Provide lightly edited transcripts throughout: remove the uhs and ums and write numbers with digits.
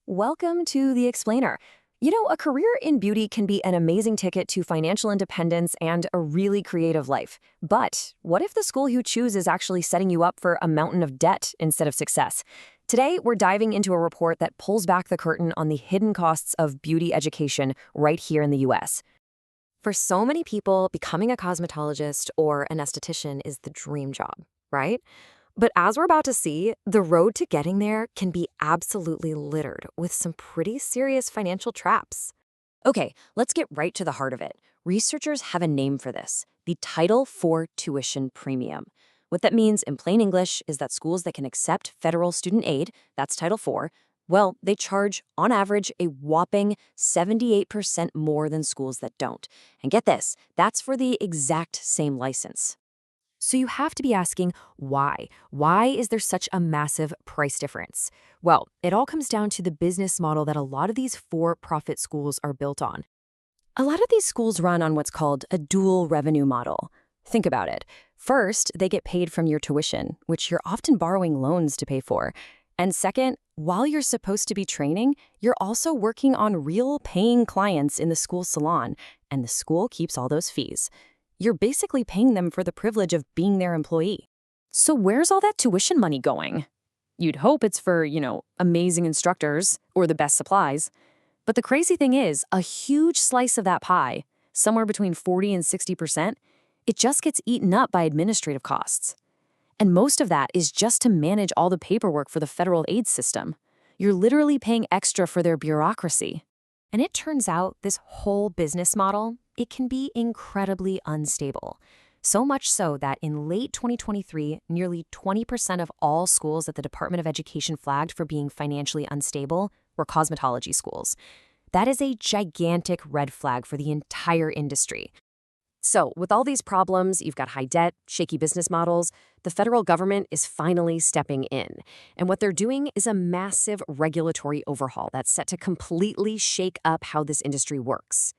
Welcome to The Explainer. You know, a career in beauty can be an amazing ticket to financial independence and a really creative life. But what if the school you choose is actually setting you up for a mountain of debt instead of success? Today, we're diving into a report that pulls back the curtain on the hidden costs of beauty education right here in the US. For so many people, becoming a cosmetologist or an esthetician is the dream job, right? But as we're about to see, the road to getting there can be absolutely littered with some pretty serious financial traps. Okay, let's get right to the heart of it. Researchers have a name for this, the Title IV tuition premium. What that means in plain English is that schools that can accept federal student aid, that's Title IV, well, they charge, on average, a whopping 78% more than schools that don't. And get this, that's for the exact same license. So you have to be asking, why? Why is there such a massive price difference? Well, it all comes down to the business model that a lot of these for-profit schools are built on. A lot of these schools run on what's called a dual revenue model. Think about it. First, they get paid from your tuition, which you're often borrowing loans to pay for. And second, while you're supposed to be training, you're also working on real paying clients in the school salon, and the school keeps all those fees. You're basically paying them for the privilege of being their employee. So where's all that tuition money going? You'd hope it's for, amazing instructors or the best supplies. But the crazy thing is, a huge slice of that pie, somewhere between 40 and 60%, it just gets eaten up by administrative costs. And most of that is just to manage all the paperwork for the federal aid system. You're literally paying extra for their bureaucracy. And it turns out this whole business model, it can be incredibly unstable. So much so that in late 2023, nearly 20% of all schools that the Department of Education flagged for being financially unstable were cosmetology schools. That is a gigantic red flag for the entire industry. So, with all these problems, you've got high debt, shaky business models, the federal government is finally stepping in. And what they're doing is a massive regulatory overhaul that's set to completely shake up how this industry works.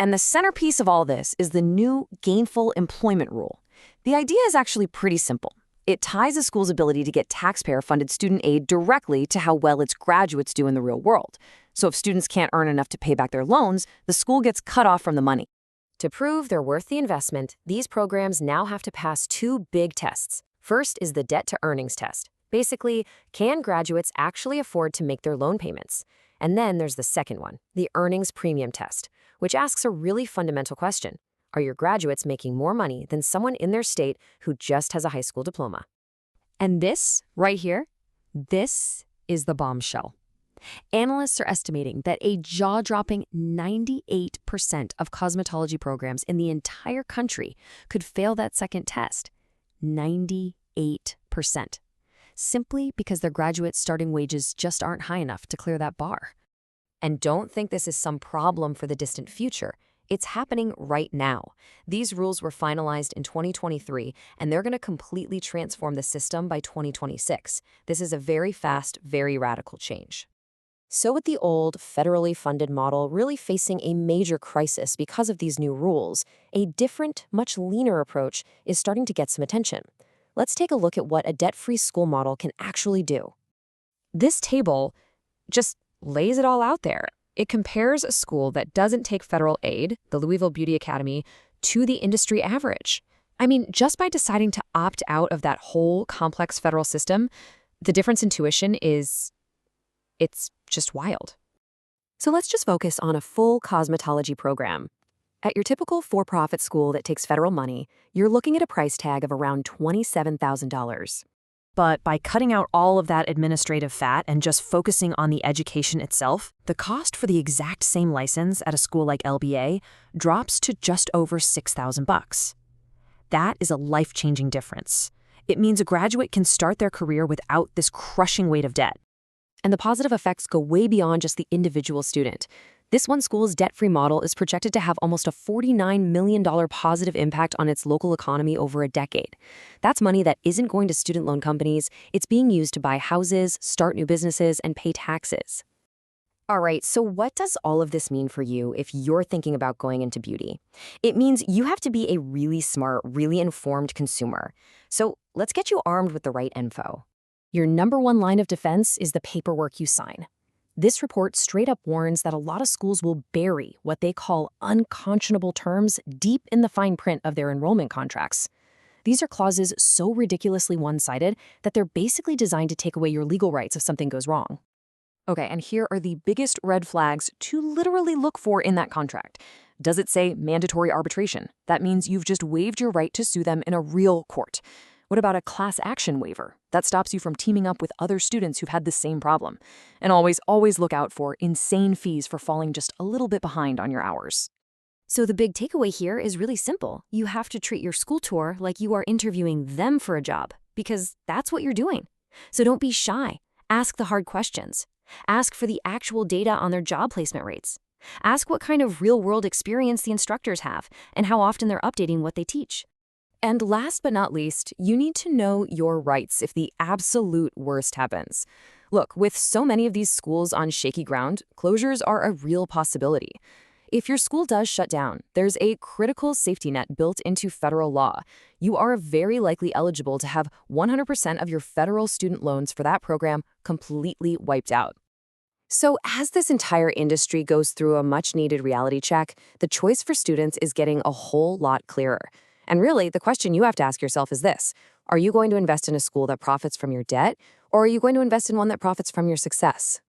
And the centerpiece of all this is the new Gainful Employment rule. The idea is actually pretty simple. It ties a school's ability to get taxpayer-funded student aid directly to how well its graduates do in the real world. So if students can't earn enough to pay back their loans, the school gets cut off from the money. To prove they're worth the investment, these programs now have to pass two big tests. First is the debt-to-earnings test. Basically, can graduates actually afford to make their loan payments? And then there's the second one, the earnings premium test, which asks a really fundamental question. Are your graduates making more money than someone in their state who just has a high school diploma? And this, right here, this is the bombshell. Analysts are estimating that a jaw-dropping 98% of cosmetology programs in the entire country could fail that second test. 98%. Simply because their graduate starting wages just aren't high enough to clear that bar. And don't think this is some problem for the distant future. It's happening right now. These rules were finalized in 2023, and they're going to completely transform the system by 2026. This is a very fast, very radical change. So with the old, federally funded model really facing a major crisis because of these new rules, a different, much leaner approach is starting to get some attention. Let's take a look at what a debt-free school model can actually do. This table just lays it all out there. It compares a school that doesn't take federal aid, the Louisville Beauty Academy, to the industry average. I mean, just by deciding to opt out of that whole complex federal system, the difference in tuition it's just wild. So let's just focus on a full cosmetology program. At your typical for-profit school that takes federal money, you're looking at a price tag of around $27,000. But by cutting out all of that administrative fat and just focusing on the education itself, the cost for the exact same license at a school like LBA drops to just over $6,000. That is a life-changing difference. It means a graduate can start their career without this crushing weight of debt. And the positive effects go way beyond just the individual student. This one school's debt-free model is projected to have almost a $49 million positive impact on its local economy over a decade. That's money that isn't going to student loan companies. It's being used to buy houses, start new businesses, and pay taxes. All right, so what does all of this mean for you if you're thinking about going into beauty? It means you have to be a really smart, really informed consumer. So let's get you armed with the right info. Your number one line of defense is the paperwork you sign. This report straight up warns that a lot of schools will bury what they call unconscionable terms deep in the fine print of their enrollment contracts. These are clauses so ridiculously one-sided that they're basically designed to take away your legal rights if something goes wrong. Okay, and here are the biggest red flags to literally look for in that contract. Does it say mandatory arbitration? That means you've just waived your right to sue them in a real court. What about a class action waiver? That stops you from teaming up with other students who've had the same problem. And always look out for insane fees for falling just a little bit behind on your hours. So the big takeaway here is really simple. You have to treat your school tour like you are interviewing them for a job, because that's what you're doing. So don't be shy. Ask the hard questions. Ask for the actual data on their job placement rates. Ask what kind of real-world experience the instructors have and how often they're updating what they teach. And last but not least, you need to know your rights if the absolute worst happens. Look, with so many of these schools on shaky ground, closures are a real possibility. If your school does shut down, there's a critical safety net built into federal law. You are very likely eligible to have 100% of your federal student loans for that program completely wiped out. So as this entire industry goes through a much-needed reality check, the choice for students is getting a whole lot clearer. And really, the question you have to ask yourself is this: are you going to invest in a school that profits from your debt, or are you going to invest in one that profits from your success?